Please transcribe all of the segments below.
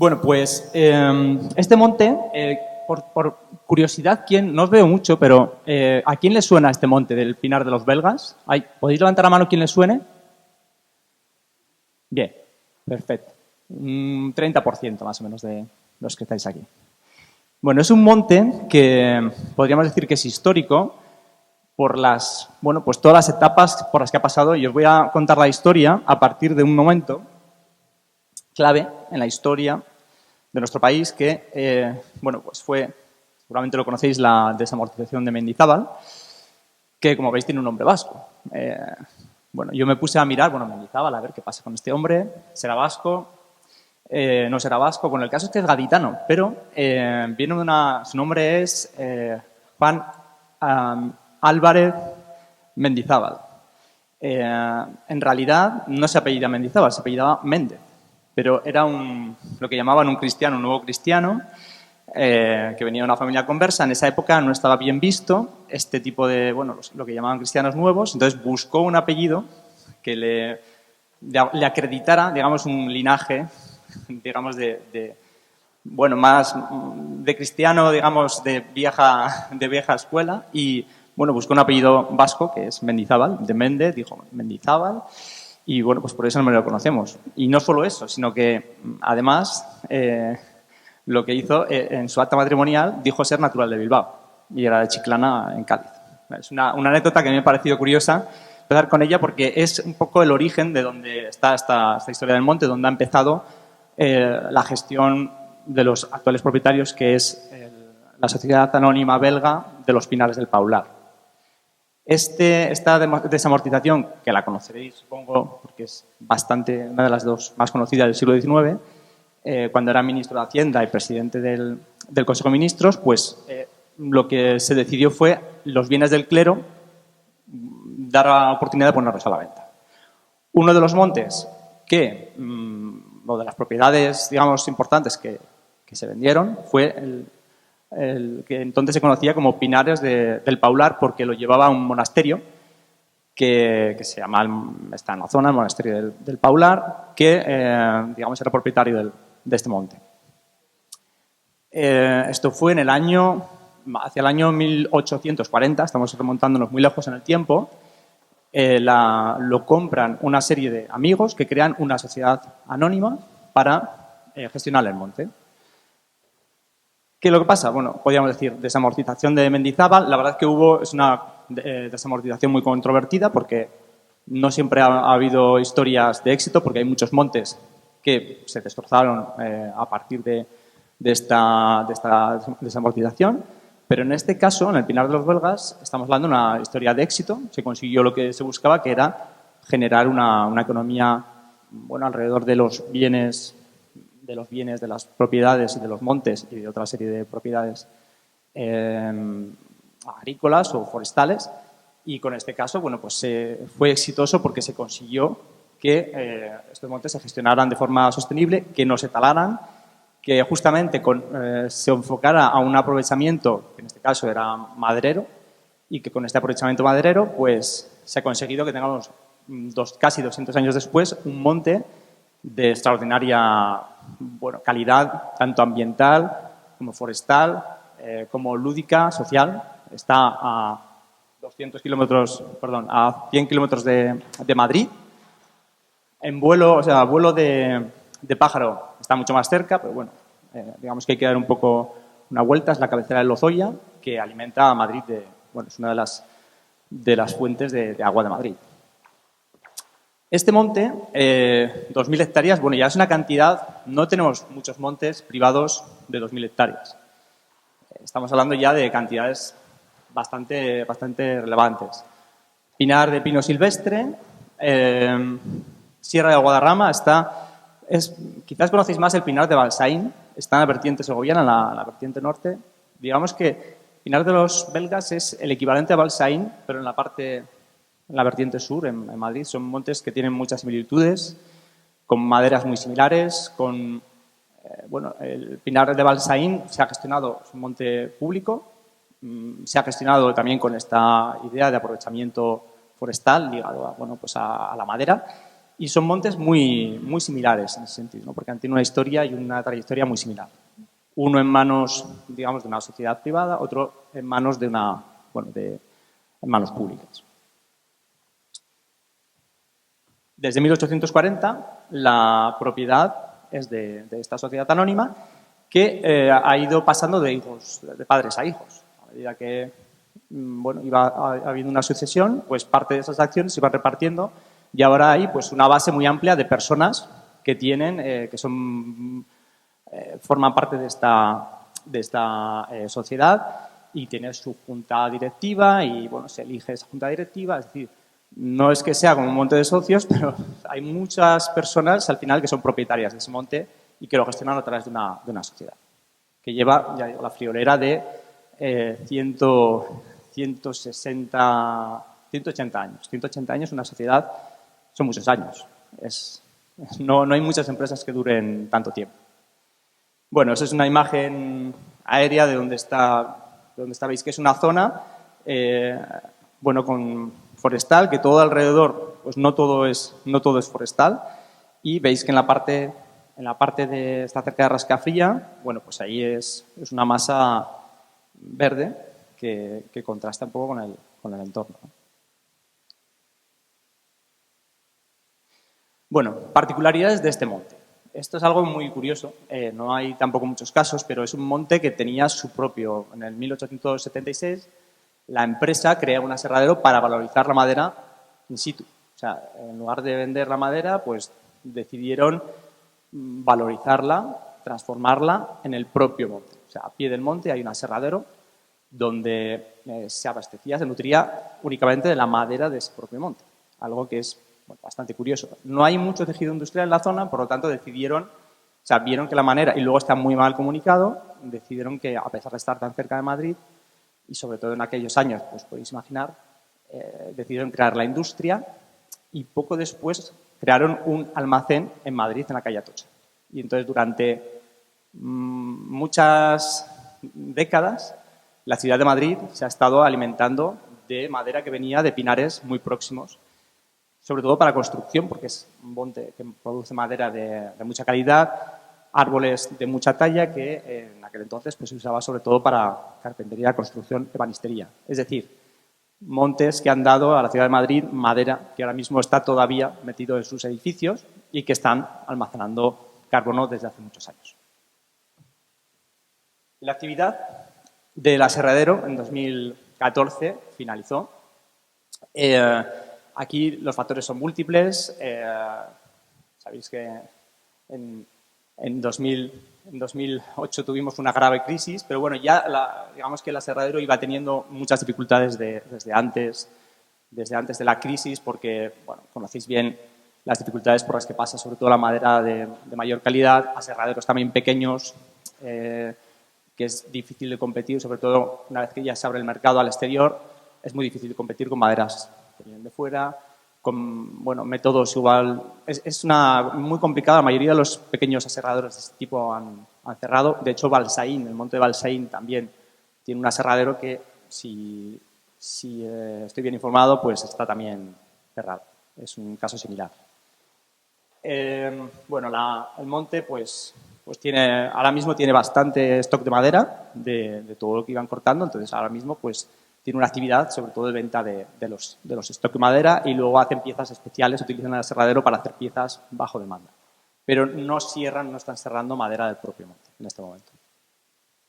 Bueno, pues este monte, por curiosidad, no os veo mucho, pero ¿a quién le suena este monte del Pinar de los Belgas? ¿Podéis levantar la mano quien le suene? Bien, perfecto. Un 30% más o menos de los que estáis aquí. Bueno, es un monte que podríamos decir que es histórico por pues todas las etapas por las que ha pasado, y os voy a contar la historia a partir de un momento clave en la historia de nuestro país que, pues fue, seguramente lo conocéis, la desamortización de Mendizábal, que, como veis, tiene un nombre vasco. Yo me puse a mirar, Mendizábal, a ver qué pasa con este hombre, ¿será vasco? No será vasco. Bueno, el caso es que es gaditano, pero viene de su nombre es Juan Álvarez Mendizábal. En realidad no se apellida Mendizábal, se apellidaba Méndez, pero era lo que llamaban un cristiano, un nuevo cristiano, que venía de una familia conversa. En esa época no estaba bien visto este tipo de, lo que llamaban cristianos nuevos, entonces buscó un apellido que le acreditara, digamos, un linaje, digamos, más de cristiano, digamos, de vieja escuela, y buscó un apellido vasco, que es Mendizábal, de Méndez, dijo Mendizábal, y pues por eso no me lo conocemos. Y no solo eso, sino que además lo que hizo en su acta matrimonial dijo ser natural de Bilbao y era de Chiclana, en Cádiz. Es una anécdota que me ha parecido curiosa empezar con ella porque es un poco el origen de donde está esta historia del monte, donde ha empezado la gestión de los actuales propietarios, que es la Sociedad Anónima Belga de los Pinares del Paular. Esta desamortización, que la conoceréis, supongo, porque es una de las dos más conocidas del siglo XIX, cuando era ministro de Hacienda y presidente del Consejo de Ministros, pues lo que se decidió fue los bienes del clero dar la oportunidad de ponerlos a la venta. Uno de los montes o de las propiedades, digamos, importantes que se vendieron fue el que entonces se conocía como Pinares del Paular, porque lo llevaba un monasterio que se llama, está en la zona, el monasterio del Paular, que, digamos, era propietario de este monte. Esto fue hacia el año 1840, estamos remontándonos muy lejos en el tiempo. Lo compran una serie de amigos que crean una sociedad anónima para gestionar el monte. ¿Qué es lo que pasa? Bueno, podríamos decir desamortización de Mendizábal. La verdad es que es una desamortización muy controvertida porque no siempre ha habido historias de éxito, porque hay muchos montes que se destrozaron a partir de esta desamortización. Pero en este caso, en el Pinar de los Belgas, estamos hablando de una historia de éxito. Se consiguió lo que se buscaba, que era generar una economía alrededor de los bienes, de las propiedades y de los montes y de otra serie de propiedades agrícolas o forestales. Y con este caso, fue exitoso porque se consiguió que estos montes se gestionaran de forma sostenible, que no se talaran, que justamente se enfocara a un aprovechamiento, que en este caso era maderero, y que con este aprovechamiento maderero pues se ha conseguido que tengamos casi 200 años después un monte de extraordinaria calidad, tanto ambiental como forestal, como lúdica, social. Está a 100 kilómetros de Madrid. En vuelo de pájaro está mucho más cerca, pero digamos que hay que dar un poco una vuelta. Es la cabecera de Lozoya, que alimenta a Madrid, es una de las fuentes de agua de Madrid. Este monte, 2.000 hectáreas, ya es una cantidad, no tenemos muchos montes privados de 2.000 hectáreas. Estamos hablando ya de cantidades bastante relevantes. Pinar de pino silvestre, Sierra de Guadarrama, quizás conocéis más el Pinar de Balsaín, está en la vertiente segoviana, en la vertiente norte. Digamos que Pinar de los Belgas es el equivalente a Balsaín, pero en la vertiente sur, en Madrid. Son montes que tienen muchas similitudes, con maderas muy similares. El Pinar de Balsaín se ha gestionado, es un monte público, se ha gestionado también con esta idea de aprovechamiento forestal ligado a la madera. Y son montes muy, muy similares en ese sentido, ¿no? Porque han tenido una historia y una trayectoria muy similar. Uno en manos, digamos, de una sociedad privada, otro en manos de una, bueno, en manos públicas. Desde 1840 la propiedad es de esta sociedad anónima que ha ido pasando de padres a hijos. A medida que bueno, iba habiendo una sucesión, pues parte de esas acciones se iban repartiendo y ahora hay pues una base muy amplia de personas que tienen, que son, forman parte de esta sociedad y tiene su junta directiva y bueno, se elige esa junta directiva, es decir, no es que sea como un monte de socios, pero hay muchas personas al final que son propietarias de ese monte y que lo gestionan a través de una sociedad que lleva, ya digo, la friolera de 180 años. 180 años, una sociedad, son muchos años. No hay muchas empresas que duren tanto tiempo. Bueno, esa es una imagen aérea de donde veis que es una zona, bueno, con forestal, que todo alrededor, pues no todo es forestal, y veis que en la parte de está cerca de Rascafría, bueno, pues ahí es una masa verde que contrasta un poco con el entorno. Bueno, particularidades de este monte. Esto es algo muy curioso, no hay tampoco muchos casos, pero es un monte que tenía su propio, en el 1876, la empresa crea un aserradero para valorizar la madera in situ. O sea, en lugar de vender la madera, pues decidieron valorizarla, transformarla en el propio monte. O sea, a pie del monte hay un aserradero donde se abastecía, se nutría únicamente de la madera de ese propio monte. Algo que es bastante curioso. No hay mucho tejido industrial en la zona, por lo tanto decidieron, o sea, vieron que la manera, y luego está muy mal comunicado, decidieron que a pesar de estar tan cerca de Madrid, y sobre todo en aquellos años, pues podéis imaginar, decidieron crear la industria y poco después crearon un almacén en Madrid, en la calle Atocha. Y entonces durante muchas décadas la ciudad de Madrid se ha estado alimentando de madera que venía de pinares muy próximos, sobre todo para construcción, porque es un monte que produce madera de mucha calidad, árboles de mucha talla que en aquel entonces pues, se usaba sobre todo para carpintería, construcción, ebanistería. Es decir, montes que han dado a la ciudad de Madrid madera que ahora mismo está todavía metido en sus edificios y que están almacenando carbono desde hace muchos años. La actividad del aserradero en 2014 finalizó. Aquí los factores son múltiples. Sabéis que en 2008 tuvimos una grave crisis, pero bueno, ya digamos que el aserradero iba teniendo muchas dificultades desde antes de la crisis, porque bueno, conocéis bien las dificultades por las que pasa, sobre todo la madera de mayor calidad, aserraderos también pequeños, que es difícil de competir, sobre todo una vez que ya se abre el mercado al exterior, es muy difícil de competir con maderas que vienen de fuera, con bueno, métodos igual. Es muy complicado, la mayoría de los pequeños aserraderos de este tipo han cerrado. De hecho, Balsaín, el monte de Balsaín también tiene un aserradero que, si estoy bien informado, pues está también cerrado. Es un caso similar. Bueno, el monte pues ahora mismo tiene bastante stock de madera de todo lo que iban cortando, entonces ahora mismo pues tiene una actividad sobre todo de venta de los stock de madera y luego hacen piezas especiales, utilizan el aserradero para hacer piezas bajo demanda. Pero no están cerrando madera del propio monte en este momento.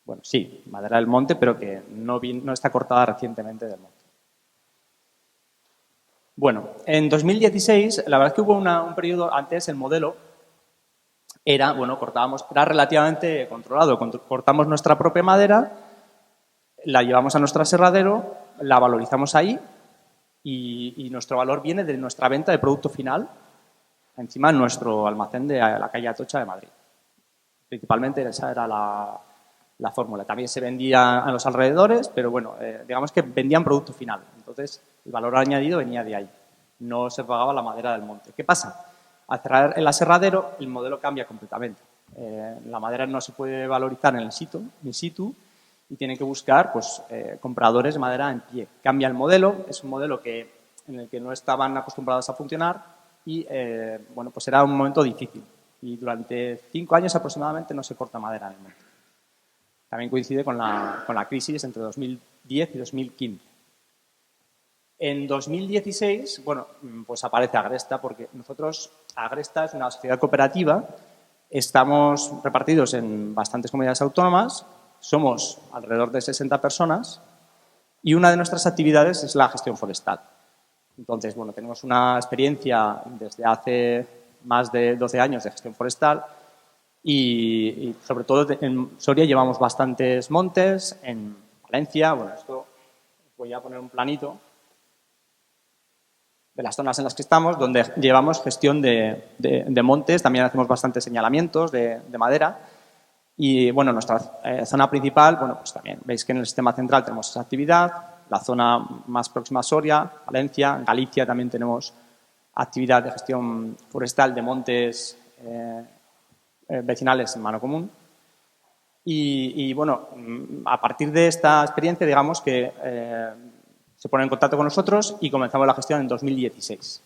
Bueno, sí, madera del monte, pero que no está cortada recientemente del monte. Bueno, en 2016, la verdad es que hubo un periodo antes, el modelo era relativamente controlado. Cortamos nuestra propia madera, la llevamos a nuestro aserradero, la valorizamos ahí y nuestro valor viene de nuestra venta de producto final encima en nuestro almacén de la calle Atocha de Madrid. Principalmente esa era la fórmula. También se vendía a los alrededores, pero bueno, digamos que vendían producto final. Entonces, el valor añadido venía de ahí. No se pagaba la madera del monte. ¿Qué pasa? Al cerrar el aserradero, el modelo cambia completamente. La madera no se puede valorizar in situ y tienen que buscar pues, compradores de madera en pie. Cambia el modelo, es un modelo en el que no estaban acostumbrados a funcionar y bueno, pues era un momento difícil. Y durante 5 años aproximadamente no se corta madera en el monte. También coincide con la crisis entre 2010 y 2015. En 2016, bueno, pues aparece Agresta, porque nosotros, Agresta es una sociedad cooperativa, estamos repartidos en bastantes comunidades autónomas, somos alrededor de 60 personas y una de nuestras actividades es la gestión forestal. Entonces, bueno, tenemos una experiencia desde hace más de 12 años de gestión forestal y sobre todo en Soria llevamos bastantes montes, en Valencia, bueno, esto voy a poner un planito de las zonas en las que estamos, donde llevamos gestión de montes, también hacemos bastantes señalamientos de madera y, bueno, nuestra zona principal, bueno, pues también veis que en el sistema central tenemos esa actividad, la zona más próxima a Soria, Valencia, en Galicia también tenemos actividad de gestión forestal de montes vecinales en mano común y, bueno, a partir de esta experiencia, digamos que se ponen en contacto con nosotros y comenzamos la gestión en 2016.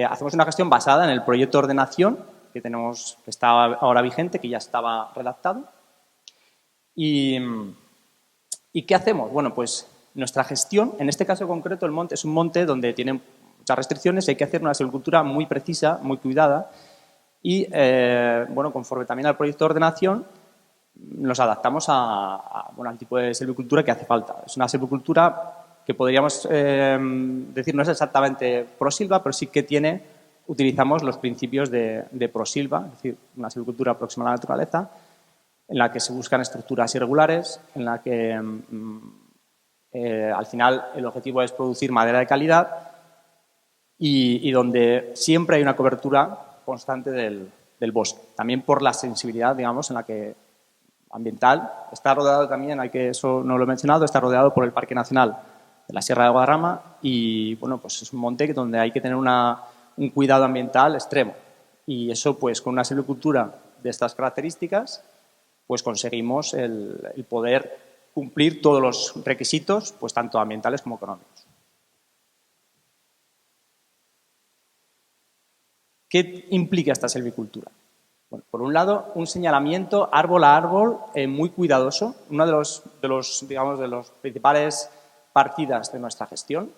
Hacemos una gestión basada en el proyecto de ordenación que tenemos, que está ahora vigente, que ya estaba redactado. ¿Y qué hacemos? Bueno, pues nuestra gestión, en este caso concreto, el monte es un monte donde tiene muchas restricciones y hay que hacer una silvicultura muy precisa, muy cuidada y, bueno, conforme también al proyecto de ordenación, nos adaptamos bueno, al tipo de silvicultura que hace falta. Es una silvicultura que podríamos decir no es exactamente prosilva, pero sí que utilizamos los principios de prosilva, es decir, una silvicultura próxima a la naturaleza, en la que se buscan estructuras irregulares, en la que al final el objetivo es producir madera de calidad y donde siempre hay una cobertura constante del bosque. También por la sensibilidad, digamos, en la que ambiental. Está rodeado también, eso no lo he mencionado, está rodeado por el Parque Nacional de la Sierra de Guadarrama y, bueno, pues es un monte donde hay que tener un cuidado ambiental extremo. Y eso, pues, con una silvicultura de estas características, pues conseguimos el poder cumplir todos los requisitos, pues tanto ambientales como económicos. ¿Qué implica esta silvicultura? Bueno, por un lado, un señalamiento árbol a árbol muy cuidadoso. Una de los principales partidas de nuestra gestión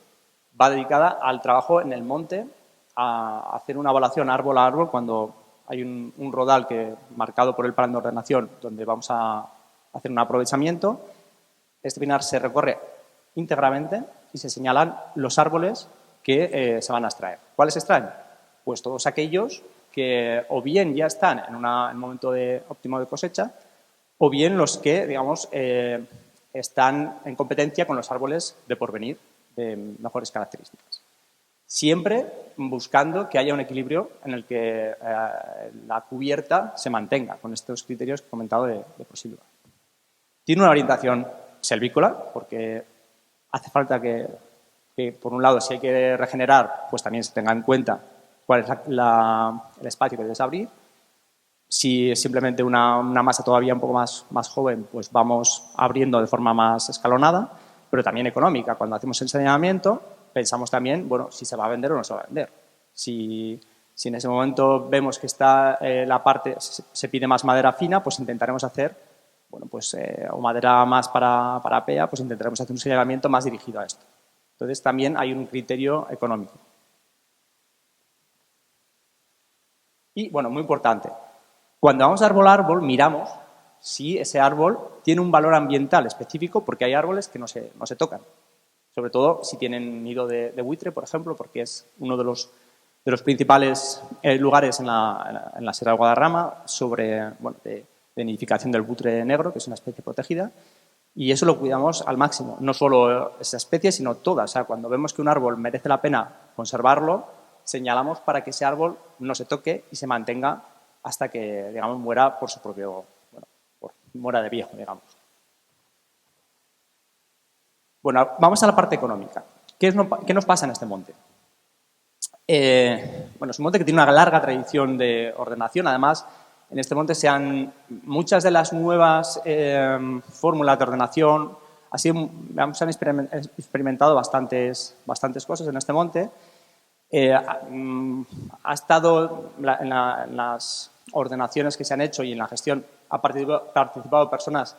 va dedicada al trabajo en el monte, a hacer una evaluación árbol a árbol cuando hay un rodal marcado por el plan de ordenación donde vamos a hacer un aprovechamiento. Este pinar se recorre íntegramente y se señalan los árboles que se van a extraer. ¿Cuáles se extraen? Pues todos aquellos que o bien ya están en un momento óptimo de cosecha o bien los que, digamos, están en competencia con los árboles de porvenir de mejores características. Siempre buscando que haya un equilibrio en el que la cubierta se mantenga con estos criterios que he comentado de prosilva. Tiene una orientación selvícola porque hace falta que, por un lado, si hay que regenerar, pues también se tenga en cuenta cuál es el espacio que debes abrir. Si es simplemente una masa todavía un poco más joven, pues vamos abriendo de forma más escalonada, pero también económica. Cuando hacemos el saneamiento, pensamos también, bueno, si se va a vender o no se va a vender. Si en ese momento vemos que está se pide más madera fina, pues intentaremos hacer, bueno, pues, o madera más para PEA, pues intentaremos hacer un señalamiento más dirigido a esto. Entonces, también hay un criterio económico. Y, bueno, muy importante, cuando vamos árbol a árbol, miramos si ese árbol tiene un valor ambiental específico, porque hay árboles que no se tocan. Sobre todo si tienen nido de buitre, por ejemplo, porque es uno de los principales lugares en la Sierra de Guadarrama de nidificación del buitre negro, que es una especie protegida, y eso lo cuidamos al máximo. No solo esa especie, sino todas. O sea, cuando vemos que un árbol merece la pena conservarlo, señalamos para que ese árbol no se toque y se mantenga hasta que, digamos, muera por su propio, muera de viejo, digamos. Bueno, vamos a la parte económica. ¿Qué nos pasa en este monte? Bueno, es un monte que tiene una larga tradición de ordenación. Además, en este monte muchas de las nuevas fórmulas de ordenación, se han experimentado bastantes cosas en este monte. Ha estado en las ordenaciones que se han hecho y en la gestión ha participado personas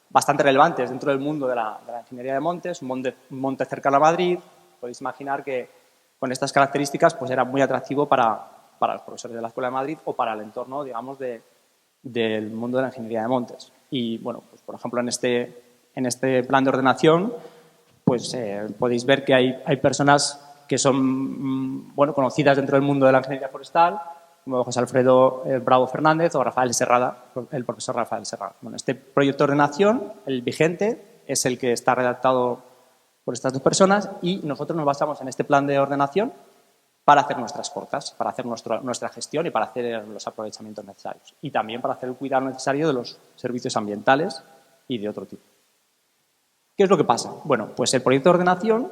bastante relevantes dentro del mundo de la ingeniería de montes, un monte cercano a Madrid. Podéis imaginar que con estas características pues era muy atractivo para los profesores de la Escuela de Madrid o para el entorno, digamos, del mundo de la ingeniería de montes. Y, bueno, pues, por ejemplo, en este plan de ordenación, pues podéis ver que hay personas que son, bueno, conocidas dentro del mundo de la ingeniería forestal, como José Alfredo Bravo Fernández o Rafael Serrada, el profesor Rafael Serrada. Bueno, este proyecto de ordenación, el vigente, es el que está redactado por estas dos personas y nosotros nos basamos en este plan de ordenación para hacer nuestras cortas, para hacer nuestra gestión y para hacer los aprovechamientos necesarios. Y también para hacer el cuidado necesario de los servicios ambientales y de otro tipo. ¿Qué es lo que pasa? Bueno, pues el proyecto de ordenación,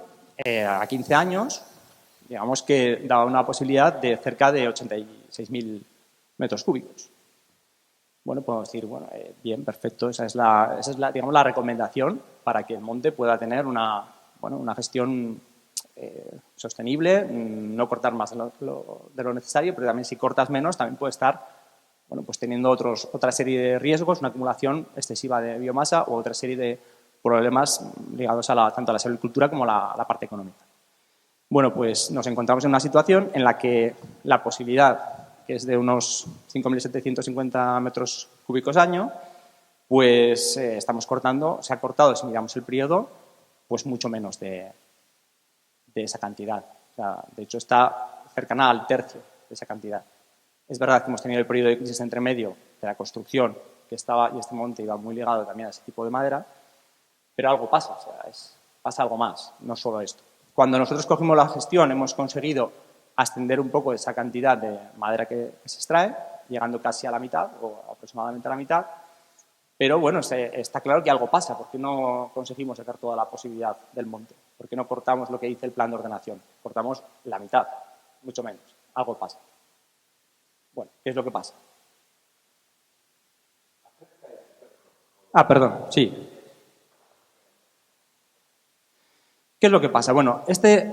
a 15 años, digamos que daba una posibilidad de cerca de 86.000 metros cúbicos. Bueno, podemos decir, bueno, bien, perfecto, esa es digamos, la recomendación para que el monte pueda tener una gestión sostenible, no cortar más de lo necesario, pero también si cortas menos también puede estar, bueno, pues teniendo otra serie de riesgos, una acumulación excesiva de biomasa o otra serie de problemas ligados tanto a la silvicultura como a la parte económica. Bueno, pues nos encontramos en una situación en la que la posibilidad, que es de unos 5.750 metros cúbicos año, pues estamos cortando, se ha cortado, si miramos el periodo, pues mucho menos de esa cantidad. O sea, de hecho, está cercana al tercio de esa cantidad. Es verdad que hemos tenido el periodo de crisis entre medio de la construcción, que estaba, y este monte iba muy ligado también a ese tipo de madera, pero algo pasa, o sea, pasa algo más, no solo esto. Cuando nosotros cogimos la gestión, hemos conseguido ascender un poco esa cantidad de madera que se extrae, llegando casi a la mitad, o aproximadamente a la mitad, pero bueno, está claro que algo pasa, porque no conseguimos sacar toda la posibilidad del monte, porque no cortamos lo que dice el plan de ordenación, cortamos la mitad, mucho menos, algo pasa. Bueno, ¿qué es lo que pasa? Ah, perdón, sí. ¿Qué es lo que pasa? Bueno,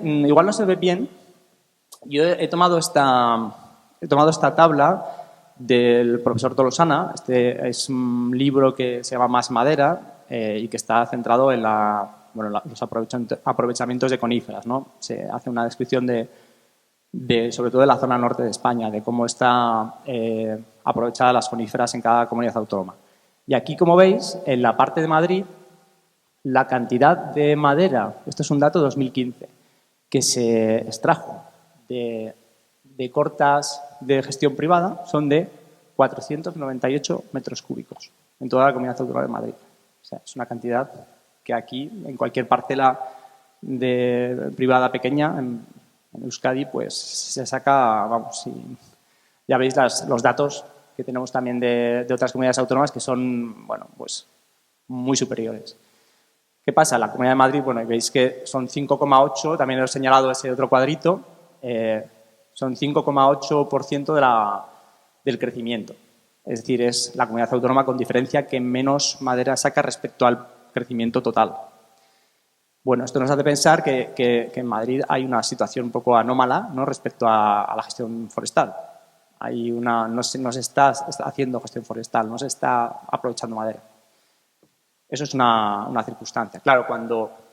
igual no se ve bien. Yo he tomado esta tabla del profesor Tolosana. Este es un libro que se llama Más madera y que está centrado en los aprovechamientos de coníferas, ¿no? Se hace una descripción sobre todo de la zona norte de España, de cómo está aprovechadas las coníferas en cada comunidad autónoma. Y aquí, como veis, en la parte de Madrid, la cantidad de madera, esto es un dato de 2015, que se extrajo de cortas de gestión privada son de 498 metros cúbicos en toda la comunidad autónoma de Madrid. O sea, es una cantidad que aquí, en cualquier parcela privada pequeña, en Euskadi, pues se saca, vamos, ya veis los datos que tenemos también de otras comunidades autónomas que son, bueno, pues muy superiores. ¿Qué pasa? La Comunidad de Madrid, bueno, veis que son 5,8, también he señalado ese otro cuadrito, son 5,8% del crecimiento. Es decir, es la comunidad autónoma con diferencia que menos madera saca respecto al crecimiento total. Bueno, esto nos hace pensar que en Madrid hay una situación un poco anómala, ¿no?, respecto a la gestión forestal. No se está haciendo gestión forestal, no se está aprovechando madera. Eso es una circunstancia. Claro,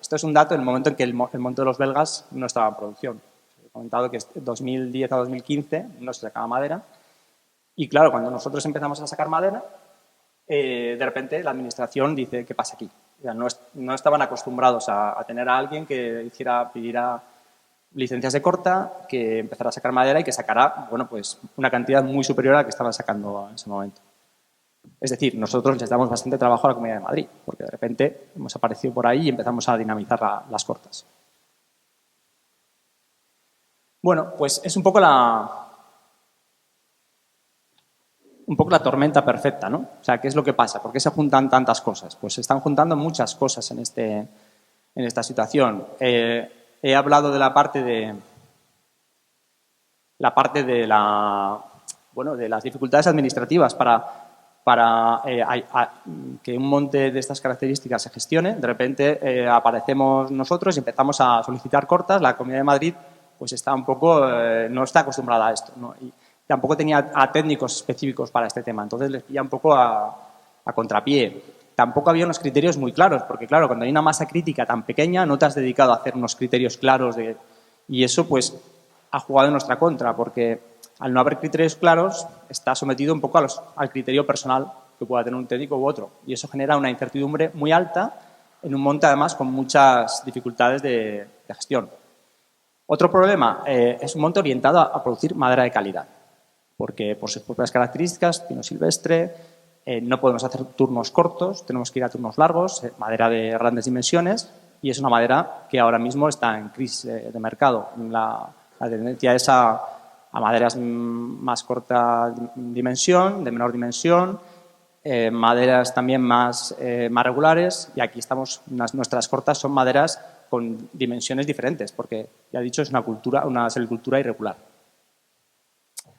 esto es un dato en el momento en que el monte de los Belgas no estaba en producción. He comentado que de 2010 a 2015 no se sacaba madera. Y claro, cuando nosotros empezamos a sacar madera, de repente la administración dice, ¿qué pasa aquí? O sea, no estaban acostumbrados a tener a alguien que pidiera licencias de corta, que empezara a sacar madera y que sacara, bueno, pues una cantidad muy superior a la que estaban sacando en ese momento. Es decir, nosotros les damos bastante trabajo a la Comunidad de Madrid, porque de repente hemos aparecido por ahí y empezamos a dinamizar las cortas. Bueno, pues es un poco la tormenta perfecta, ¿no? O sea, ¿qué es lo que pasa? ¿Por qué se juntan tantas cosas? Pues se están juntando muchas cosas en esta situación. He hablado de la parte de las dificultades administrativas para que un monte de estas características se gestione. De repente aparecemos nosotros y empezamos a solicitar cortas. La Comunidad de Madrid pues está un poco, no está acostumbrada a esto, ¿no? Y tampoco tenía a técnicos específicos para este tema, entonces les pilla un poco a contrapié. Tampoco había unos criterios muy claros, porque claro, cuando hay una masa crítica tan pequeña no te has dedicado a hacer unos criterios claros y eso pues ha jugado en nuestra contra, porque al no haber criterios claros está sometido un poco al criterio personal que pueda tener un técnico u otro y eso genera una incertidumbre muy alta en un monte además con muchas dificultades de gestión. Otro problema, es un monte orientado a producir madera de calidad, porque por sus propias características, pino silvestre, no podemos hacer turnos cortos, tenemos que ir a turnos largos, madera de grandes dimensiones y es una madera que ahora mismo está en crisis de mercado. La tendencia es a maderas más corta dimensión, de menor dimensión, maderas también más regulares y aquí estamos, nuestras cortas son maderas con dimensiones diferentes porque, ya he dicho, es una silvicultura irregular.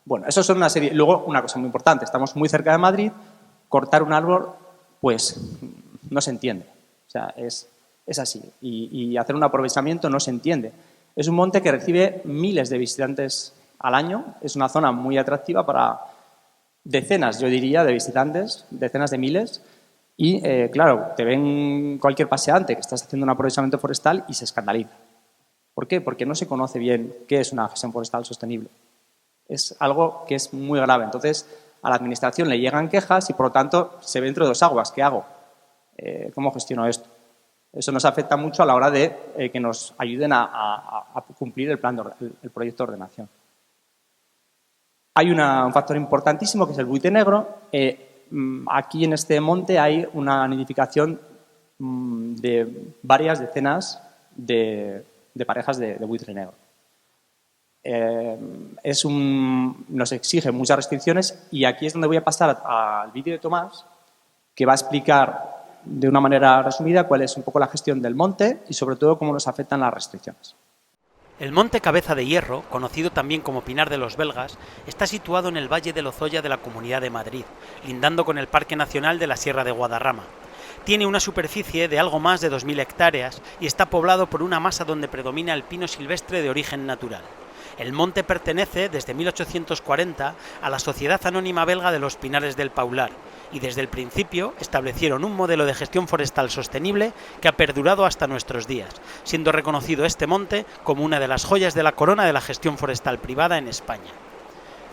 Bueno, eso son una serie. Luego, una cosa muy importante, estamos muy cerca de Madrid, cortar un árbol, pues no se entiende. O sea, es así. Y hacer un aprovechamiento no se entiende. Es un monte que recibe miles de visitantes al año. Es una zona muy atractiva para decenas, yo diría, de visitantes, decenas de miles. Y, claro, te ven cualquier paseante que estás haciendo un aprovechamiento forestal y se escandaliza. ¿Por qué? Porque no se conoce bien qué es una gestión forestal sostenible. Es algo que es muy grave. Entonces, a la Administración le llegan quejas y, por lo tanto, se ve entre dos aguas. ¿Qué hago? ¿Cómo gestiono esto? Eso nos afecta mucho a la hora de que nos ayuden a cumplir el proyecto de ordenación. Hay un factor importantísimo que es el buitre negro. Aquí en este monte hay una nidificación de varias decenas de parejas de buitre negro. Nos exige muchas restricciones y aquí es donde voy a pasar al vídeo de Tomás, que va a explicar de una manera resumida cuál es un poco la gestión del monte y sobre todo cómo nos afectan las restricciones. El monte Cabeza de Hierro, conocido también como Pinar de los Belgas, está situado en el Valle de Lozoya de la Comunidad de Madrid, lindando con el Parque Nacional de la Sierra de Guadarrama. Tiene una superficie de algo más de 2.000 hectáreas y está poblado por una masa donde predomina el pino silvestre de origen natural. El monte pertenece desde 1840 a la Sociedad Anónima Belga de los Pinares del Paular y desde el principio establecieron un modelo de gestión forestal sostenible que ha perdurado hasta nuestros días, siendo reconocido este monte como una de las joyas de la corona de la gestión forestal privada en España.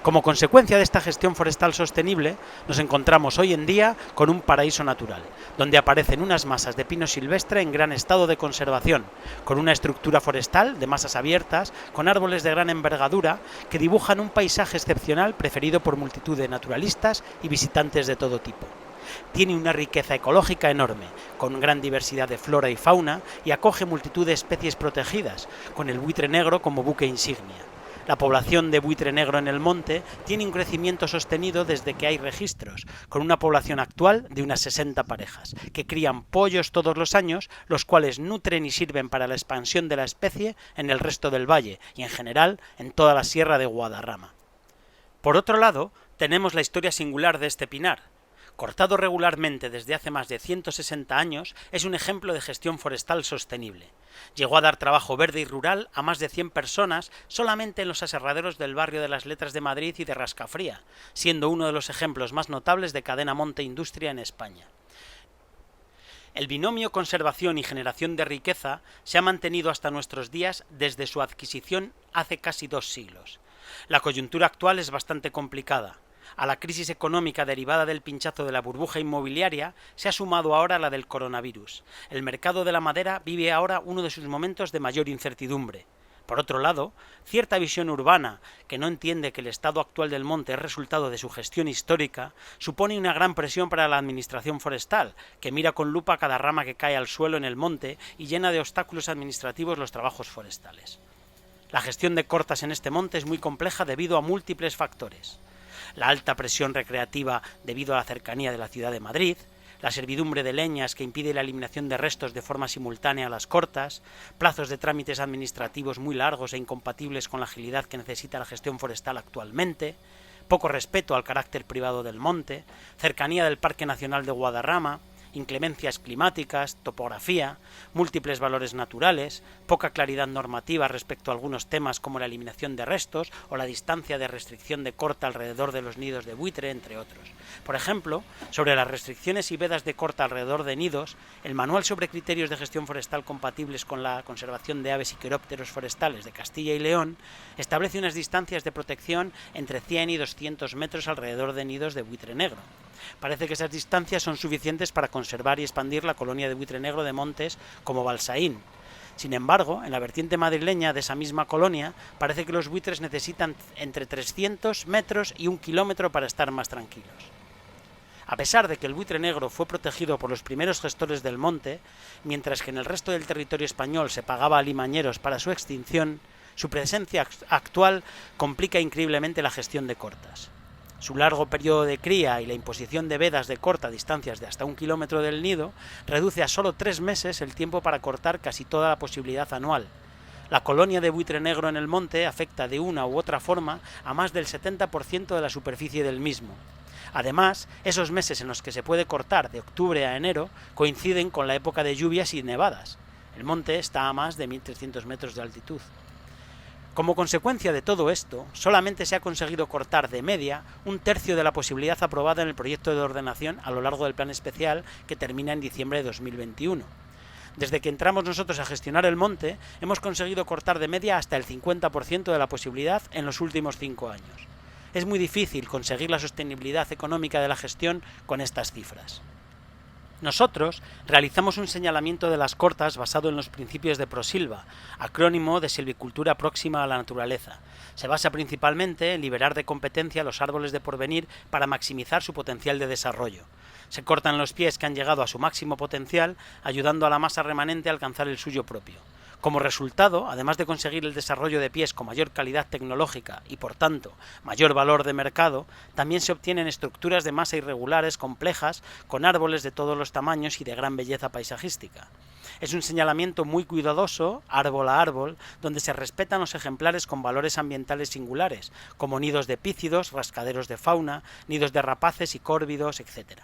Como consecuencia de esta gestión forestal sostenible, nos encontramos hoy en día con un paraíso natural, donde aparecen unas masas de pino silvestre en gran estado de conservación, con una estructura forestal de masas abiertas, con árboles de gran envergadura, que dibujan un paisaje excepcional preferido por multitud de naturalistas y visitantes de todo tipo. Tiene una riqueza ecológica enorme, con gran diversidad de flora y fauna, y acoge multitud de especies protegidas, con el buitre negro como buque insignia. La población de buitre negro en el monte tiene un crecimiento sostenido desde que hay registros, con una población actual de unas 60 parejas, que crían pollos todos los años, los cuales nutren y sirven para la expansión de la especie en el resto del valle y en general en toda la Sierra de Guadarrama. Por otro lado, tenemos la historia singular de este pinar. Cortado regularmente desde hace más de 160 años, es un ejemplo de gestión forestal sostenible. Llegó a dar trabajo verde y rural a más de 100 personas solamente en los aserraderos del barrio de las Letras de Madrid y de Rascafría, siendo uno de los ejemplos más notables de cadena monte-industria en España. El binomio conservación y generación de riqueza se ha mantenido hasta nuestros días desde su adquisición hace casi 2 siglos. La coyuntura actual es bastante complicada. A la crisis económica derivada del pinchazo de la burbuja inmobiliaria se ha sumado ahora la del coronavirus. El mercado de la madera vive ahora uno de sus momentos de mayor incertidumbre. Por otro lado, cierta visión urbana, que no entiende que el estado actual del monte es resultado de su gestión histórica, supone una gran presión para la administración forestal, que mira con lupa cada rama que cae al suelo en el monte y llena de obstáculos administrativos los trabajos forestales. La gestión de cortas en este monte es muy compleja debido a múltiples factores. La alta presión recreativa debido a la cercanía de la ciudad de Madrid, la servidumbre de leñas que impide la eliminación de restos de forma simultánea a las cortas, plazos de trámites administrativos muy largos e incompatibles con la agilidad que necesita la gestión forestal actualmente, poco respeto al carácter privado del monte, cercanía del Parque Nacional de Guadarrama inclemencias climáticas, topografía, múltiples valores naturales, poca claridad normativa respecto a algunos temas como la eliminación de restos o la distancia de restricción de corta alrededor de los nidos de buitre, entre otros. Por ejemplo, sobre las restricciones y vedas de corta alrededor de nidos, el Manual sobre criterios de gestión forestal compatibles con la conservación de aves y quirópteros forestales de Castilla y León establece unas distancias de protección entre 100 y 200 metros alrededor de nidos de buitre negro. Parece que esas distancias son suficientes para conservar y expandir la colonia de buitre negro de montes como Balsaín. Sin embargo, en la vertiente madrileña de esa misma colonia, parece que los buitres necesitan entre 300 metros y 1 kilómetro para estar más tranquilos. A pesar de que el buitre negro fue protegido por los primeros gestores del monte, mientras que en el resto del territorio español se pagaba a limañeros para su extinción, su presencia actual complica increíblemente la gestión de cortas. Su largo periodo de cría y la imposición de vedas de corta a distancias de hasta 1 kilómetro del nido reduce a solo 3 meses el tiempo para cortar casi toda la posibilidad anual. La colonia de buitre negro en el monte afecta de una u otra forma a más del 70% de la superficie del mismo. Además, esos meses en los que se puede cortar, de octubre a enero, coinciden con la época de lluvias y nevadas. El monte está a más de 1.300 metros de altitud. Como consecuencia de todo esto, solamente se ha conseguido cortar de media 1/3 de la posibilidad aprobada en el proyecto de ordenación a lo largo del plan especial que termina en diciembre de 2021. Desde que entramos nosotros a gestionar el monte, hemos conseguido cortar de media hasta el 50% de la posibilidad en los últimos 5 años. Es muy difícil conseguir la sostenibilidad económica de la gestión con estas cifras. Nosotros realizamos un señalamiento de las cortas basado en los principios de Prosilva, acrónimo de silvicultura próxima a la naturaleza. Se basa principalmente en liberar de competencia los árboles de porvenir para maximizar su potencial de desarrollo. Se cortan los pies que han llegado a su máximo potencial, ayudando a la masa remanente a alcanzar el suyo propio. Como resultado, además de conseguir el desarrollo de pies con mayor calidad tecnológica y, por tanto, mayor valor de mercado, también se obtienen estructuras de masa irregulares complejas con árboles de todos los tamaños y de gran belleza paisajística. Es un señalamiento muy cuidadoso, árbol a árbol, donde se respetan los ejemplares con valores ambientales singulares, como nidos de epícidos, rascaderos de fauna, nidos de rapaces y córvidos, etc.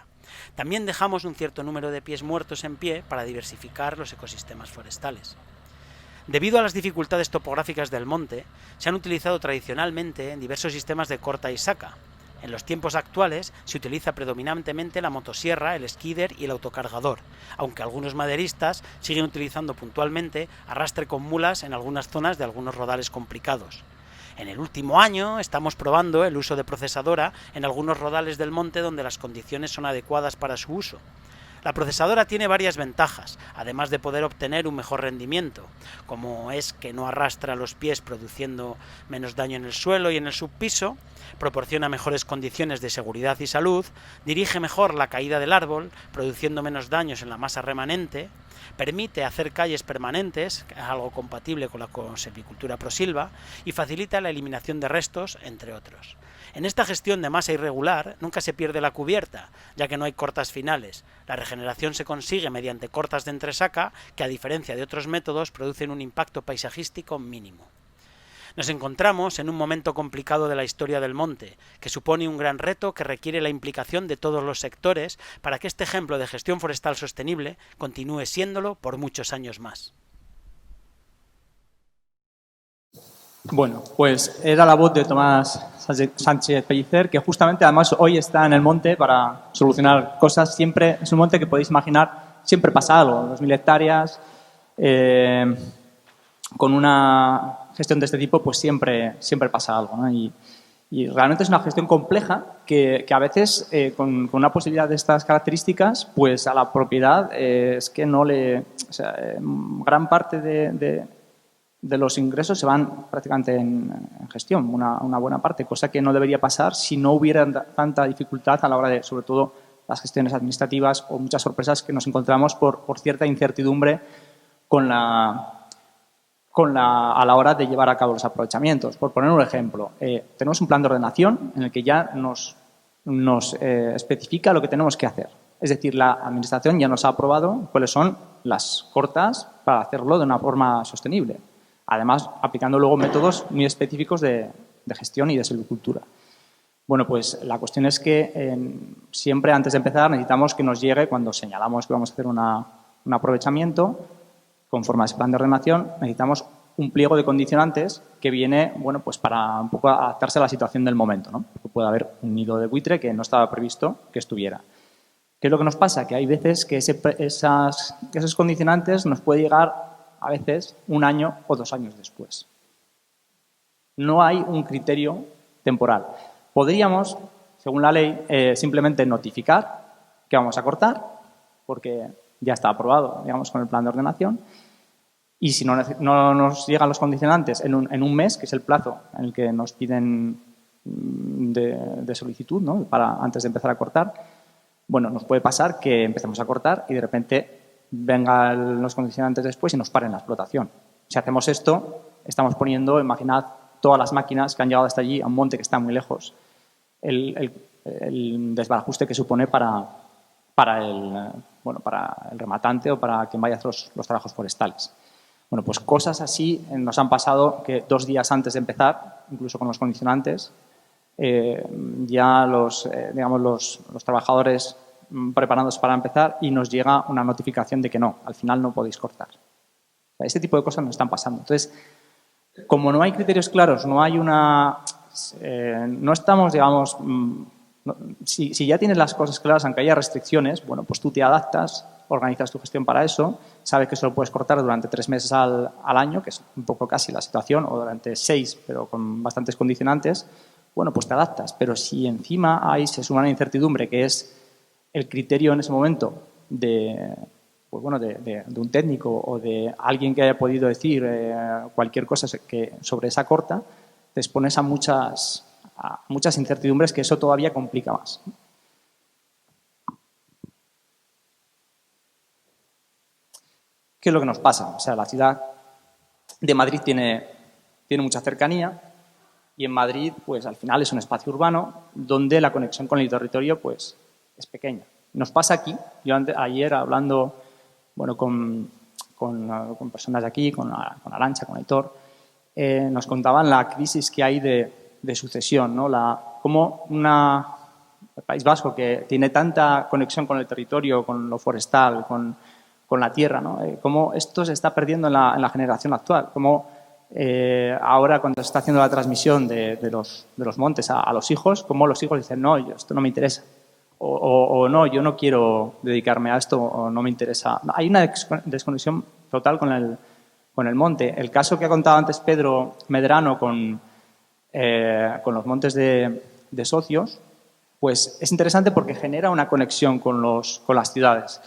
También dejamos un cierto número de pies muertos en pie para diversificar los ecosistemas forestales. Debido a las dificultades topográficas del monte, se han utilizado tradicionalmente en diversos sistemas de corta y saca. En los tiempos actuales se utiliza predominantemente la motosierra, el skidder y el autocargador, aunque algunos maderistas siguen utilizando puntualmente arrastre con mulas en algunas zonas de algunos rodales complicados. En el último año estamos probando el uso de procesadora en algunos rodales del monte donde las condiciones son adecuadas para su uso. La procesadora tiene varias ventajas, además de poder obtener un mejor rendimiento, como es que no arrastra los pies produciendo menos daño en el suelo y en el subpiso, proporciona mejores condiciones de seguridad y salud, dirige mejor la caída del árbol, produciendo menos daños en la masa remanente, permite hacer calles permanentes, algo compatible con la silvicultura Prosilva, y facilita la eliminación de restos, entre otros. En esta gestión de masa irregular nunca se pierde la cubierta, ya que no hay cortas finales. La regeneración se consigue mediante cortas de entresaca que, a diferencia de otros métodos, producen un impacto paisajístico mínimo. Nos encontramos en un momento complicado de la historia del monte, que supone un gran reto que requiere la implicación de todos los sectores para que este ejemplo de gestión forestal sostenible continúe siéndolo por muchos años más. Bueno, pues era la voz de Tomás Sánchez Pellicer, que justamente además hoy está en el monte para solucionar cosas. Siempre es un monte que podéis imaginar, siempre pasa algo, 2.000 hectáreas, con una gestión de este tipo, pues siempre pasa algo, ¿no? Y realmente es una gestión compleja que a veces, con una posibilidad de estas características, pues a la propiedad es que no le... O sea, gran parte de los ingresos se van prácticamente en gestión, una buena parte, cosa que no debería pasar si no hubiera tanta dificultad a la hora de, sobre todo, las gestiones administrativas o muchas sorpresas que nos encontramos por cierta incertidumbre a la hora de llevar a cabo los aprovechamientos. Por poner un ejemplo, tenemos un plan de ordenación en el que ya nos especifica lo que tenemos que hacer. Es decir, la Administración ya nos ha aprobado cuáles son las cortas para hacerlo de una forma sostenible. Además, aplicando luego métodos muy específicos de gestión y de silvicultura. Bueno, pues la cuestión es que siempre antes de empezar necesitamos que nos llegue, cuando señalamos que vamos a hacer un aprovechamiento, conforme a ese plan de ordenación, necesitamos un pliego de condicionantes que viene, bueno, pues para un poco adaptarse a la situación del momento, ¿no? Porque puede haber un nido de buitre que no estaba previsto que estuviera. ¿Qué es lo que nos pasa? Que hay veces que esos condicionantes nos puede llegar a veces 1 año o 2 años después. No hay un criterio temporal. Podríamos, según la ley, simplemente notificar que vamos a cortar, porque ya está aprobado, digamos, con el plan de ordenación, y si no nos llegan los condicionantes en un mes, que es el plazo en el que nos piden de solicitud, ¿no? Antes de empezar a cortar, bueno, nos puede pasar que empecemos a cortar y de repente vengan los condicionantes después y nos paren la explotación. Si hacemos esto, estamos poniendo, imaginad, todas las máquinas que han llegado hasta allí, a un monte que está muy lejos, el desbarajuste que supone para el rematante o para quien vaya a hacer los trabajos forestales. Bueno, pues cosas así nos han pasado que 2 días antes de empezar, incluso con los condicionantes, ya los trabajadores preparándose para empezar y nos llega una notificación de que no, al final no podéis cortar. O sea, este tipo de cosas nos están pasando. Entonces, como no hay criterios claros, no hay no estamos, digamos, si ya tienes las cosas claras, aunque haya restricciones, bueno, pues tú te adaptas, organizas tu gestión para eso, sabes que solo puedes cortar durante 3 meses al año, que es un poco casi la situación, o durante 6, pero con bastantes condicionantes, bueno, pues te adaptas. Pero si encima se suma una incertidumbre, que es el criterio en ese momento de un técnico o de alguien que haya podido decir cualquier cosa sobre esa corta, te expones a muchas incertidumbres que eso todavía complica más. ¿Qué es lo que nos pasa? O sea, la ciudad de Madrid tiene mucha cercanía y en Madrid, pues al final es un espacio urbano donde la conexión con el territorio, pues, es pequeña. Nos pasa aquí. Yo ayer hablando, bueno, con personas de aquí, con Arantxa, con Aitor, nos contaban la crisis que hay de sucesión, ¿no? Cómo el País Vasco, que tiene tanta conexión con el territorio, con lo forestal, con la tierra, ¿no? Cómo esto se está perdiendo en la generación actual. Cómo ahora, cuando se está haciendo la transmisión de los montes a los hijos, cómo los hijos dicen, no, esto no me interesa. O no, yo no quiero dedicarme a esto, o no me interesa. Hay una desconexión total con el monte. El caso que ha contado antes Pedro Medrano con los montes de socios, pues es interesante porque genera una conexión con las ciudades.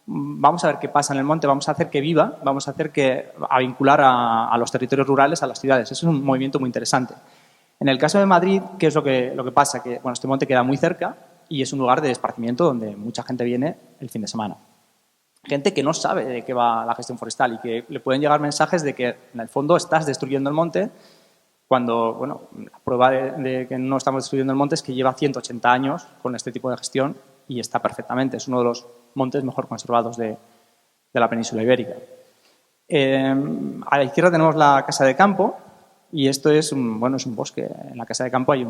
Vamos a ver qué pasa en el monte, vamos a hacer que viva, vamos a vincular a los territorios rurales a las ciudades. Eso es un movimiento muy interesante. En el caso de Madrid, ¿qué es lo que pasa? Que bueno, este monte queda muy cerca y es un lugar de esparcimiento donde mucha gente viene el fin de semana. Gente que no sabe de qué va la gestión forestal y que le pueden llegar mensajes de que en el fondo estás destruyendo el monte cuando, bueno, la prueba de que no estamos destruyendo el monte es que lleva 180 años con este tipo de gestión y está perfectamente. Es uno de los montes mejor conservados de la península ibérica. A la izquierda tenemos la Casa de Campo y esto es un bosque. En la Casa de Campo hay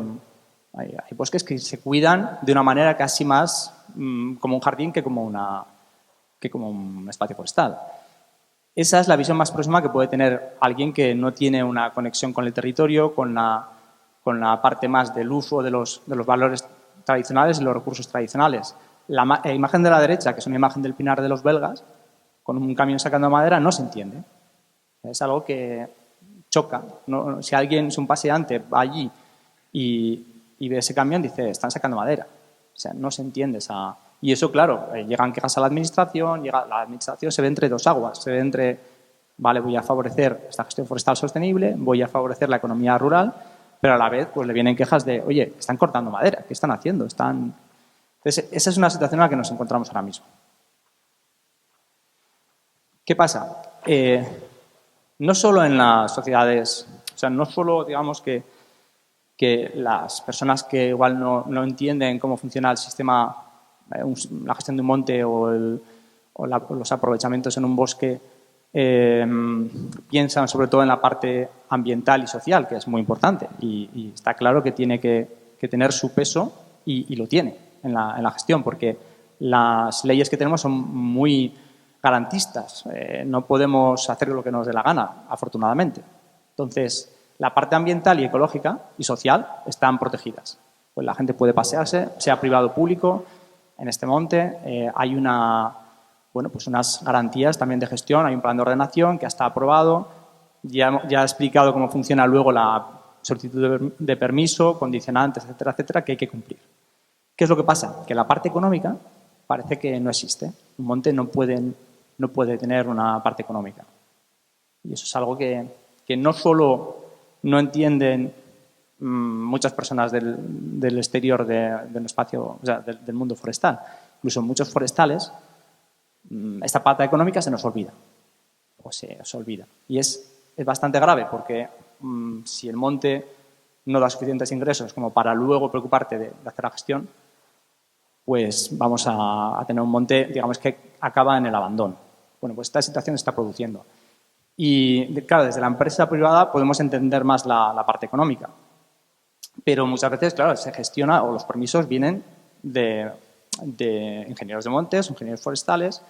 bosques que se cuidan de una manera casi más como un jardín que como un espacio forestal. Esa es la visión más próxima que puede tener alguien que no tiene una conexión con el territorio, con la parte más del uso de los valores tradicionales y los recursos tradicionales. La imagen de la derecha, que es una imagen del Pinar de los Belgas, con un camión sacando madera, no se entiende. Es algo que choca. Si un paseante va allí y ve ese camión, dice, están sacando madera. O sea, no se entiende esa... Y eso, claro, llegan quejas a la administración, la administración se ve entre dos aguas, se ve entre, vale, voy a favorecer esta gestión forestal sostenible, voy a favorecer la economía rural, pero a la vez pues le vienen quejas de, oye, están cortando madera, ¿qué están haciendo? Entonces, esa es una situación en la que nos encontramos ahora mismo. ¿Qué pasa? No solo en las sociedades, o sea, no solo, digamos, que las personas que igual no entienden cómo funciona el sistema, la gestión de un monte o los aprovechamientos en un bosque, piensan sobre todo en la parte ambiental y social, que es muy importante y está claro que tiene que que tener su peso y lo tiene en la gestión, porque las leyes que tenemos son muy garantistas. No podemos hacer lo que nos dé la gana, afortunadamente. Entonces, la parte ambiental y ecológica y social están protegidas. Pues la gente puede pasearse, sea privado o público. En este monte hay unas garantías también de gestión, hay un plan de ordenación que está aprobado. Ya he explicado cómo funciona luego la solicitud de permiso, condicionantes, etcétera, etcétera, que hay que cumplir. ¿Qué es lo que pasa? Que la parte económica parece que no existe. Un monte no puede tener una parte económica. Y eso es algo que no solo no entienden muchas personas del exterior del espacio, o sea, del mundo forestal. Incluso muchos forestales, esta parte económica se nos olvida. O se olvida. Y es bastante grave porque si el monte no da suficientes ingresos como para luego preocuparte de hacer la gestión, pues vamos a tener un monte, digamos, que acaba en el abandono. Bueno, pues esta situación se está produciendo. Y, claro, desde la empresa privada podemos entender más la parte económica. Pero muchas veces, claro, se gestiona o los permisos vienen de ingenieros de montes, ingenieros forestales,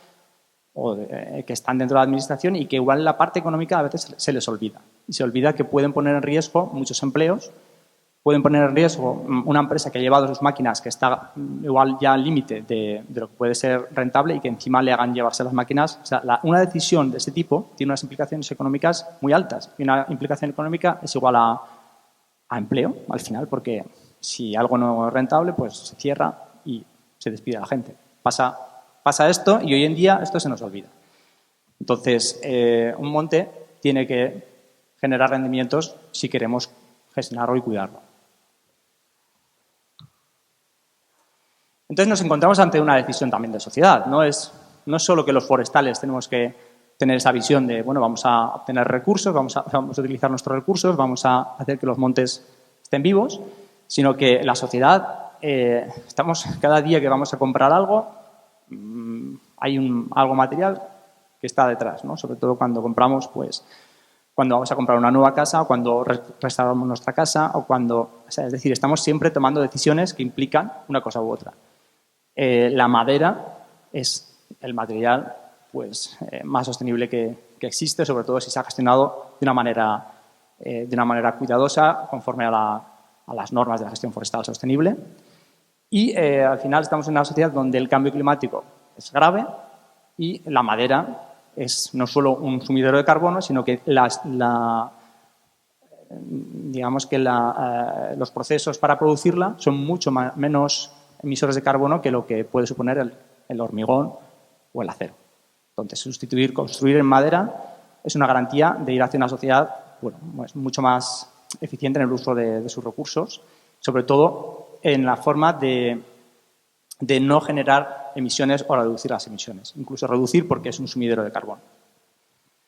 o que están dentro de la administración y que igual la parte económica a veces se les olvida. Y se olvida que pueden poner en riesgo muchos empleos, pueden poner en riesgo una empresa que ha llevado sus máquinas que está igual ya al límite de lo que puede ser rentable y que encima le hagan llevarse las máquinas. O sea, una decisión de ese tipo tiene unas implicaciones económicas muy altas. Y una implicación económica es igual a empleo, al final, porque si algo no es rentable, pues se cierra y se despide a la gente. Pasa esto y hoy en día esto se nos olvida. Entonces, un monte tiene que generar rendimientos si queremos gestionarlo y cuidarlo. Entonces nos encontramos ante una decisión también de sociedad. No es solo que los forestales tenemos que tener esa visión de, bueno, vamos a obtener recursos, vamos a utilizar nuestros recursos, vamos a hacer que los montes estén vivos, sino que la sociedad, estamos cada día que vamos a comprar algo, hay algo material que está detrás, ¿no? Sobre todo cuando compramos, pues, cuando vamos a comprar una nueva casa o cuando restauramos nuestra casa o cuando... O sea, es decir, estamos siempre tomando decisiones que implican una cosa u otra. La madera es el material pues, más sostenible que existe, sobre todo si se ha gestionado de una manera cuidadosa, conforme a las normas de la gestión forestal sostenible. Y al final estamos en una sociedad donde el cambio climático es grave y la madera es no solo un sumidero de carbono, sino que digamos que los procesos para producirla son mucho menos emisores de carbono que lo que puede suponer el hormigón o el acero. Entonces, construir en madera es una garantía de ir hacia una sociedad pues mucho más eficiente en el uso de sus recursos, sobre todo en la forma de no generar emisiones o reducir las emisiones, incluso reducir porque es un sumidero de carbono.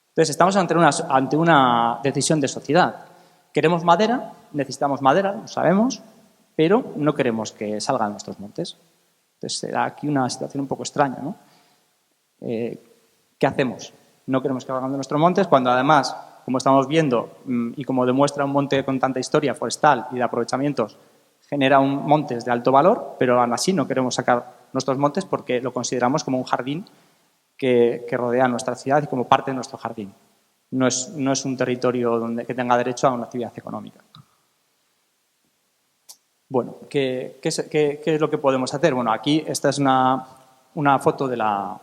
Entonces, estamos ante una decisión de sociedad. Queremos madera, necesitamos madera, lo sabemos, pero no queremos que salgan de nuestros montes. Entonces, será aquí una situación un poco extraña, ¿no? ¿Qué hacemos? No queremos que salgan de nuestros montes cuando, además, como estamos viendo y como demuestra un monte con tanta historia forestal y de aprovechamientos, genera montes de alto valor, pero aún así no queremos sacar nuestros montes porque lo consideramos como un jardín que rodea nuestra ciudad y como parte de nuestro jardín. No es un territorio que tenga derecho a una actividad económica. Bueno, ¿qué es lo que podemos hacer? Bueno, aquí esta es una foto de la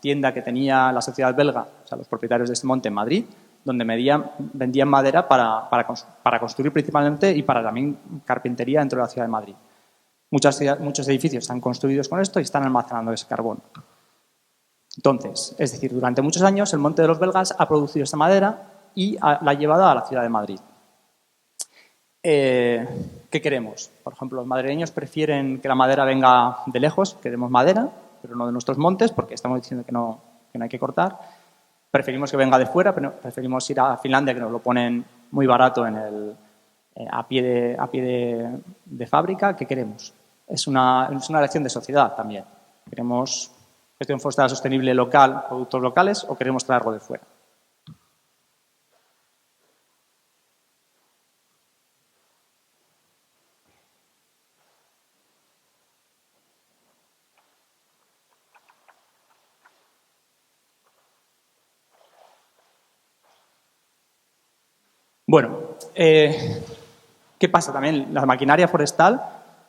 tienda que tenía la sociedad belga, o sea, los propietarios de este monte en Madrid, donde vendían madera para construir principalmente y para también carpintería dentro de la ciudad de Madrid. Muchos edificios están construidos con esto y están almacenando ese carbón. Entonces, es decir, durante muchos años el monte de los belgas ha producido esta madera y la ha llevado a la ciudad de Madrid. ¿Qué queremos? Por ejemplo, los madrileños prefieren que la madera venga de lejos, queremos madera, pero no de nuestros montes, porque estamos diciendo que no hay que cortar. Preferimos que venga de fuera, pero preferimos ir a Finlandia, que nos lo ponen muy barato a pie de fábrica. ¿Qué queremos? Es una elección de sociedad también. ¿Queremos gestión forestal sostenible local, productos locales, o queremos traerlo de fuera? Bueno, ¿qué pasa también? La maquinaria forestal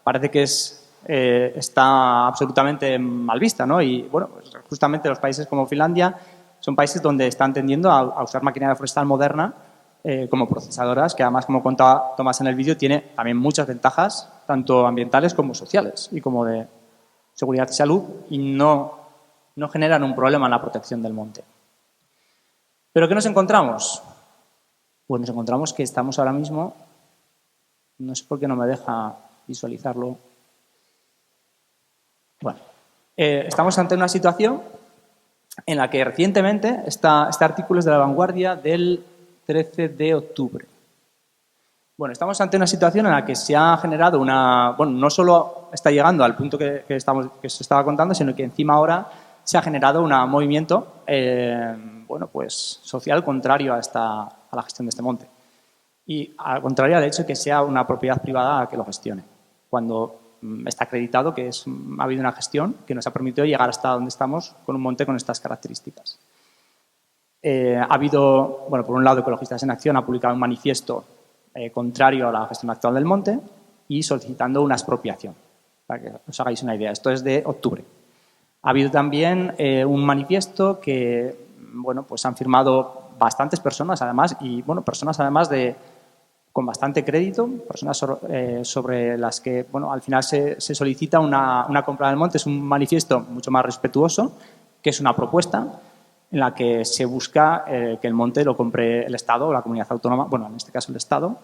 parece que está absolutamente mal vista, ¿no? Y, bueno, pues justamente los países como Finlandia son países donde están tendiendo a usar maquinaria forestal moderna como procesadoras, que además, como contaba Tomás en el vídeo, tiene también muchas ventajas, tanto ambientales como sociales y como de seguridad y salud, y no generan un problema en la protección del monte. ¿Pero qué nos encontramos? Pues nos encontramos que estamos ahora mismo, no sé por qué no me deja visualizarlo. Bueno, estamos ante una situación en la que recientemente, este artículo es de La Vanguardia del 13 de octubre. Bueno, estamos ante una situación en la que se ha generado no solo está llegando al punto que se estaba contando, sino que encima ahora se ha generado un movimiento social contrario a la gestión de este monte. Y al contrario al hecho de que sea una propiedad privada la que lo gestione, cuando está acreditado que ha habido una gestión que nos ha permitido llegar hasta donde estamos con un monte con estas características. Ha habido, por un lado, Ecologistas en Acción ha publicado un manifiesto contrario a la gestión actual del monte y solicitando una expropiación, para que os hagáis una idea. Esto es de octubre. Ha habido también un manifiesto que, han firmado bastantes personas, además, y, personas además con bastante crédito, personas sobre las que, al final se solicita una compra del monte. Es un manifiesto mucho más respetuoso, que es una propuesta en la que se busca que el monte lo compre el Estado o la comunidad autónoma, en este caso el Estado,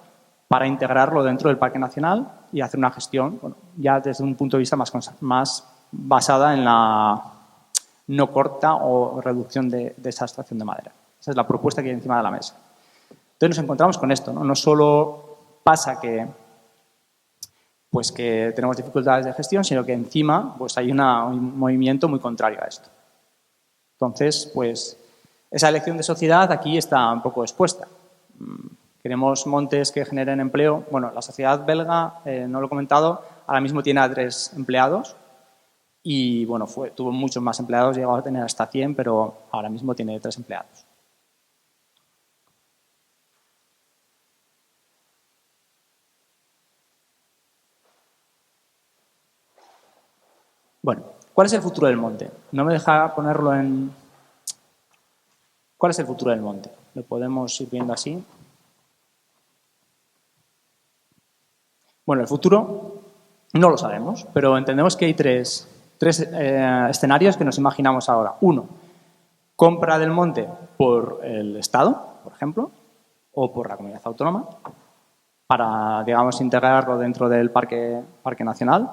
para integrarlo dentro del Parque Nacional y hacer una gestión, ya desde un punto de vista más basada en la no corta o reducción de esa extracción de madera. Esa es la propuesta que hay encima de la mesa. Entonces nos encontramos con esto, ¿no? No solo pasa que tenemos dificultades de gestión, sino que encima hay un movimiento muy contrario a esto. Entonces, esa elección de sociedad aquí está un poco expuesta. Queremos montes que generen empleo. La sociedad belga, no lo he comentado, ahora mismo tiene a 3 empleados y tuvo muchos más empleados, llegó a tener hasta 100, pero ahora mismo tiene 3 empleados. ¿Cuál es el futuro del monte? No me deja ponerlo en... ¿Cuál es el futuro del monte? Lo podemos ir viendo así. El futuro no lo sabemos, pero entendemos que hay tres escenarios que nos imaginamos ahora. Uno, compra del monte por el Estado, por ejemplo, o por la comunidad autónoma, para, integrarlo dentro del Parque Nacional.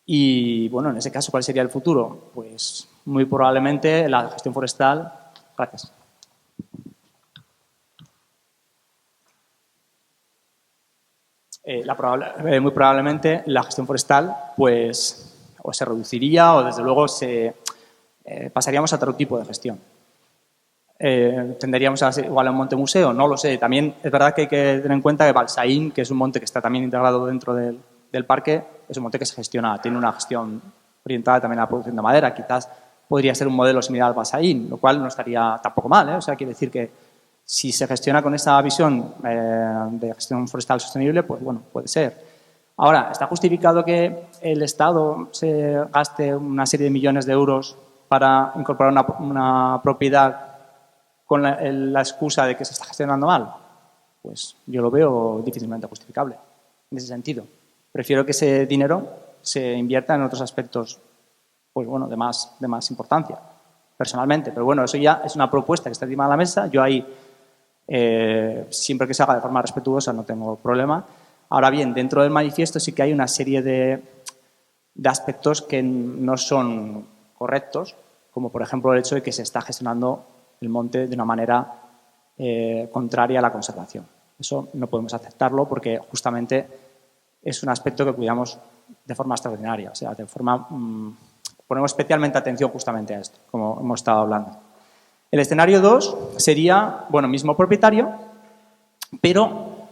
Y, en ese caso, ¿cuál sería el futuro? Pues muy probablemente la gestión forestal... Gracias. Muy probablemente la gestión forestal o se reduciría o, desde luego, pasaríamos a otro tipo de gestión. Tenderíamos a ser igual a un monte museo, no lo sé. También es verdad que hay que tener en cuenta que Balsaín, que es un monte que está también integrado dentro del parque, es un monte que se gestiona, tiene una gestión orientada también a la producción de madera. Quizás podría ser un modelo similar al Balsaín, lo cual no estaría tampoco mal, ¿eh? O sea, quiere decir que si se gestiona con esa visión de gestión forestal sostenible, pues puede ser. Ahora, ¿está justificado que el Estado se gaste una serie de millones de euros para incorporar una propiedad con la excusa de que se está gestionando mal? Pues yo lo veo difícilmente justificable en ese sentido. Prefiero que ese dinero se invierta en otros aspectos de más importancia, personalmente. Pero eso ya es una propuesta que está encima de la mesa. Yo ahí, siempre que se haga de forma respetuosa, no tengo problema. Ahora bien, dentro del manifiesto sí que hay una serie de aspectos que no son correctos, como por ejemplo el hecho de que se está gestionando el monte de una manera contraria a la conservación. Eso no podemos aceptarlo porque justamente es un aspecto que cuidamos de forma extraordinaria, o sea, ponemos especialmente atención justamente a esto, como hemos estado hablando. El escenario 2 sería, mismo propietario, pero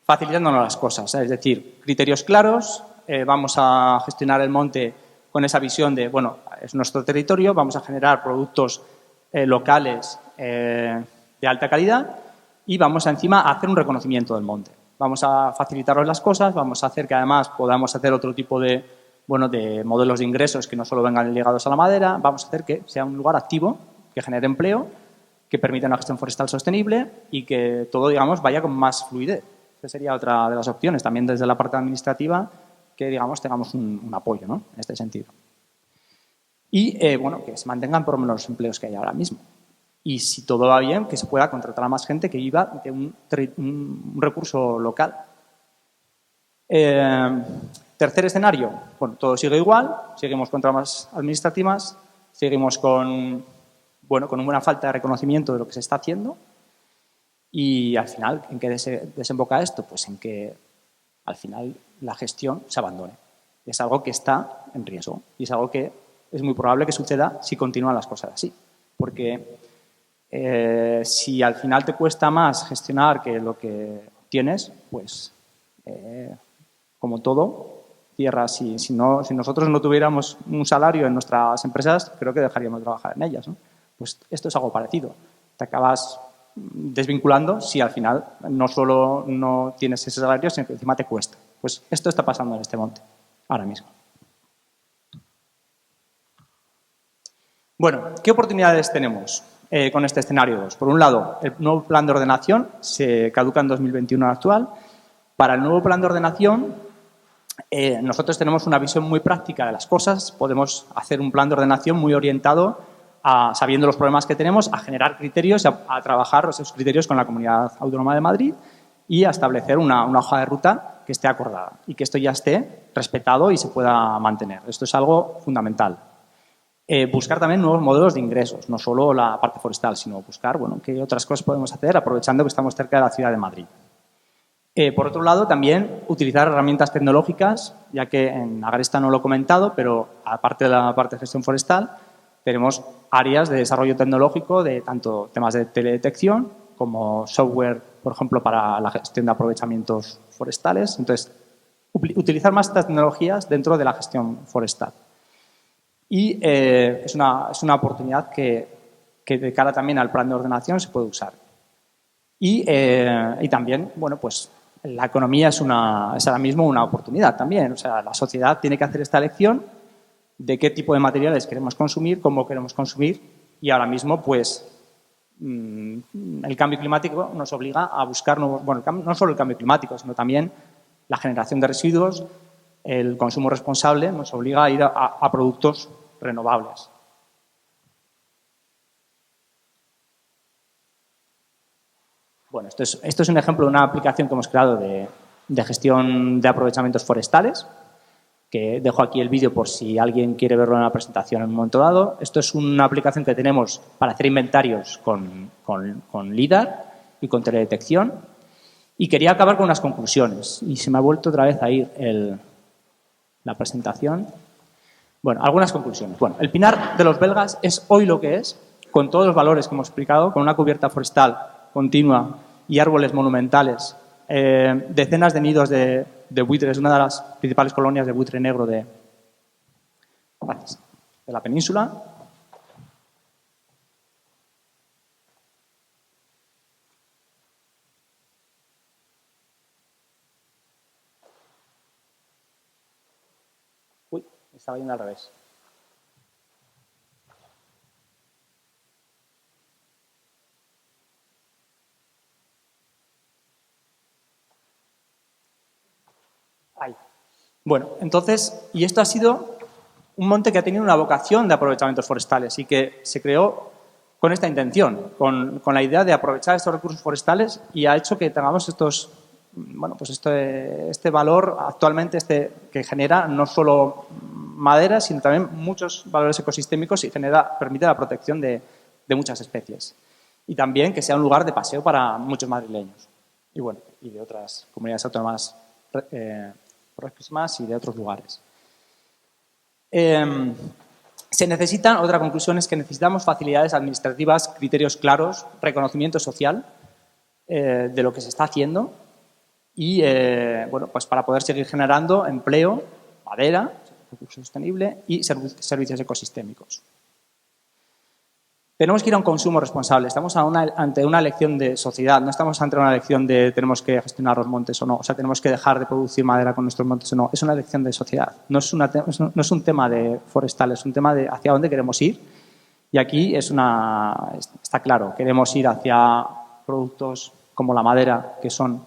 facilitándonos las cosas, es decir, criterios claros, vamos a gestionar el monte con esa visión de, es nuestro territorio, vamos a generar productos locales de alta calidad y vamos encima a hacer un reconocimiento del monte. Vamos a facilitaros las cosas, vamos a hacer que además podamos hacer otro tipo de, de modelos de ingresos que no solo vengan ligados a la madera, vamos a hacer que sea un lugar activo, que genere empleo, que permita una gestión forestal sostenible y que todo, digamos, vaya con más fluidez. Esa sería otra de las opciones, también desde la parte administrativa, que, digamos, tengamos un apoyo, ¿no?, en este sentido. Y, que se mantengan por lo menos los empleos que hay ahora mismo. Y si todo va bien, que se pueda contratar a más gente que viva de un recurso local. Tercer escenario, todo sigue igual, seguimos con tramas administrativas, seguimos con una buena falta de reconocimiento de lo que se está haciendo y al final, ¿en qué desemboca esto? Pues en que al final la gestión se abandone. Es algo que está en riesgo y es algo que es muy probable que suceda si continúan las cosas así. Porque si al final te cuesta más gestionar que lo que obtienes, pues como todo, cierras. Si nosotros no tuviéramos un salario en nuestras empresas, creo que dejaríamos de trabajar en ellas, ¿no? Pues esto es algo parecido. Te acabas desvinculando si al final no solo no tienes ese salario, sino que encima te cuesta. Pues esto está pasando en este monte, ahora mismo. Bueno, ¿qué oportunidades tenemos con este escenario 2? Por un lado, el nuevo plan de ordenación se caduca en 2021 actual. Para el nuevo plan de ordenación, nosotros tenemos una visión muy práctica de las cosas. Podemos hacer un plan de ordenación muy orientado sabiendo los problemas que tenemos, a generar criterios y a trabajar esos criterios con la Comunidad Autónoma de Madrid y a establecer una hoja de ruta que esté acordada y que esto ya esté respetado y se pueda mantener. Esto es algo fundamental. Buscar también nuevos modelos de ingresos, no solo la parte forestal, sino buscar qué otras cosas podemos hacer aprovechando que estamos cerca de la ciudad de Madrid. Por otro lado, también utilizar herramientas tecnológicas, ya que en Agresta no lo he comentado, pero aparte de la parte de gestión forestal, tenemos áreas de desarrollo tecnológico de tanto temas de teledetección como software, por ejemplo, para la gestión de aprovechamientos forestales. Entonces, utilizar más estas tecnologías dentro de la gestión forestal. Y es una oportunidad que de cara también al plan de ordenación se puede usar. Y también, pues la economía es ahora mismo una oportunidad también. O sea, la sociedad tiene que hacer esta elección de qué tipo de materiales queremos consumir, cómo queremos consumir y ahora mismo, pues, el cambio climático nos obliga a buscar nuevos, no solo el cambio climático, sino también la generación de residuos, el consumo responsable nos obliga a ir a productos renovables. Bueno, esto es un ejemplo de una aplicación que hemos creado de gestión de aprovechamientos forestales, que dejo aquí el vídeo por si alguien quiere verlo en la presentación en un momento dado. Esto es una aplicación que tenemos para hacer inventarios con LIDAR y con teledetección. Y quería acabar con unas conclusiones. Y se me ha vuelto otra vez a ir la presentación. Bueno, algunas conclusiones. Bueno, el Pinar de los Belgas es hoy lo que es, con todos los valores que hemos explicado, con una cubierta forestal continua y árboles monumentales, decenas de nidos de buitres, una de las principales colonias de buitre negro de la península. Uy, estaba yendo al revés. Ahí. Bueno, entonces, y esto ha sido un monte que ha tenido una vocación de aprovechamientos forestales y que se creó con esta intención, con la idea de aprovechar estos recursos forestales y ha hecho que tengamos este valor actualmente que genera no solo madera, sino también muchos valores ecosistémicos y permite la protección de muchas especies. Y también que sea un lugar de paseo para muchos madrileños y de otras comunidades autónomas próximas y de otros lugares. Otra conclusión es que necesitamos facilidades administrativas, criterios claros, reconocimiento social de lo que se está haciendo y pues para poder seguir generando empleo, madera, recurso sostenible y servicios ecosistémicos. Tenemos que ir a un consumo responsable. Estamos ante una elección de sociedad, no estamos ante una elección de tenemos que gestionar los montes o no, o sea, tenemos que dejar de producir madera con nuestros montes o no. Es una elección de sociedad. No es un tema de forestal, es un tema de hacia dónde queremos ir. Y aquí está claro, queremos ir hacia productos como la madera, que son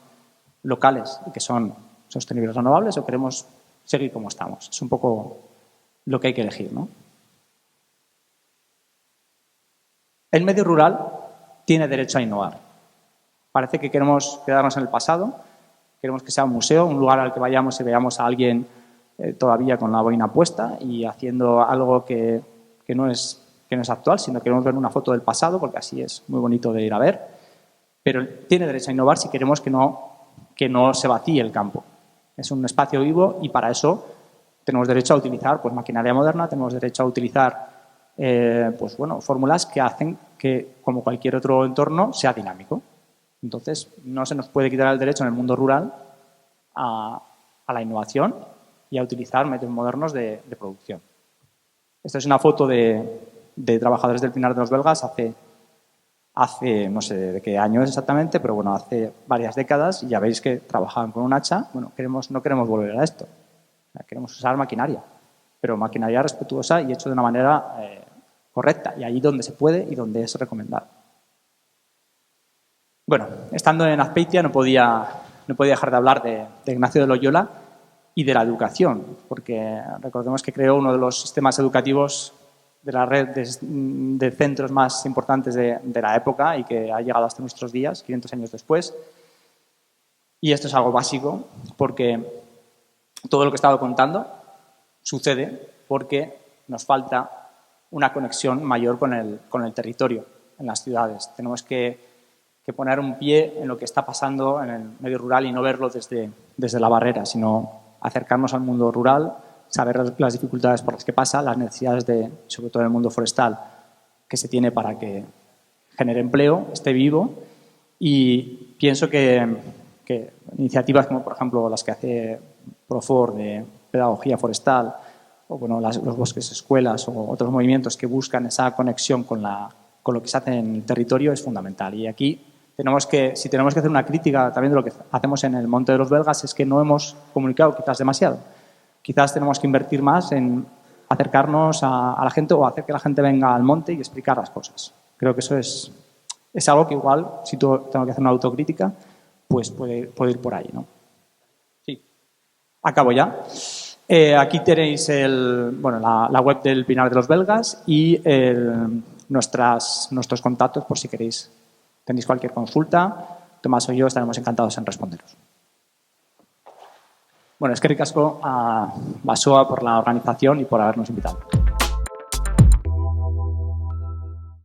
locales y que son sostenibles, renovables, o queremos seguir como estamos. Es un poco lo que hay que elegir, ¿no? El medio rural tiene derecho a innovar. Parece que queremos quedarnos en el pasado, queremos que sea un museo, un lugar al que vayamos y veamos a alguien todavía con la boina puesta y haciendo algo que no es actual, sino que queremos ver una foto del pasado, porque así es muy bonito de ir a ver. Pero tiene derecho a innovar si queremos que no se vacíe el campo. Es un espacio vivo y para eso tenemos derecho a utilizar pues, maquinaria moderna, tenemos derecho a utilizar pues, bueno, fórmulas que hacen que, como cualquier otro entorno, sea dinámico. Entonces, no se nos puede quitar el derecho en el mundo rural a la innovación y a utilizar métodos modernos de producción. Esta es una foto de trabajadores del Pinar de los Belgas hace no sé de qué año es exactamente, pero bueno, hace varias décadas y ya veis que trabajaban con un hacha. Bueno, no queremos volver a esto. Queremos usar maquinaria, pero maquinaria respetuosa y hecho de una manera correcta y ahí donde se puede y donde es recomendable. Bueno, estando en Azpeitia no podía dejar de hablar de Ignacio de Loyola y de la educación, porque recordemos que creó uno de los sistemas educativos de la red de centros más importantes de la época y que ha llegado hasta nuestros días, 500 años después. Y esto es algo básico porque todo lo que he estado contando sucede porque nos falta una conexión mayor con el territorio, en las ciudades. Tenemos que poner un pie en lo que está pasando en el medio rural y no verlo desde la barrera, sino acercarnos al mundo rural, saber las dificultades por las que pasa, las necesidades, sobre todo en el mundo forestal, que se tiene para que genere empleo, esté vivo. Y pienso que iniciativas como, por ejemplo, las que hace Profor de pedagogía forestal, o bueno, los bosques escuelas o otros movimientos que buscan esa conexión con lo que se hace en el territorio es fundamental. Y aquí si tenemos que hacer una crítica también de lo que hacemos en el Monte de los Belgas, es que no hemos comunicado quizás demasiado. Quizás tenemos que invertir más en acercarnos a la gente o hacer que la gente venga al monte y explicar las cosas. Creo que eso es algo que igual, si tengo que hacer una autocrítica, pues puede ir por ahí, ¿no? Sí. Acabo ya. Aquí tenéis la web del Pinar de los Belgas y nuestros contactos por si tenéis cualquier consulta. Tomás o yo estaremos encantados en responderos. Bueno, eskerrik asko a Basoa por la organización y por habernos invitado.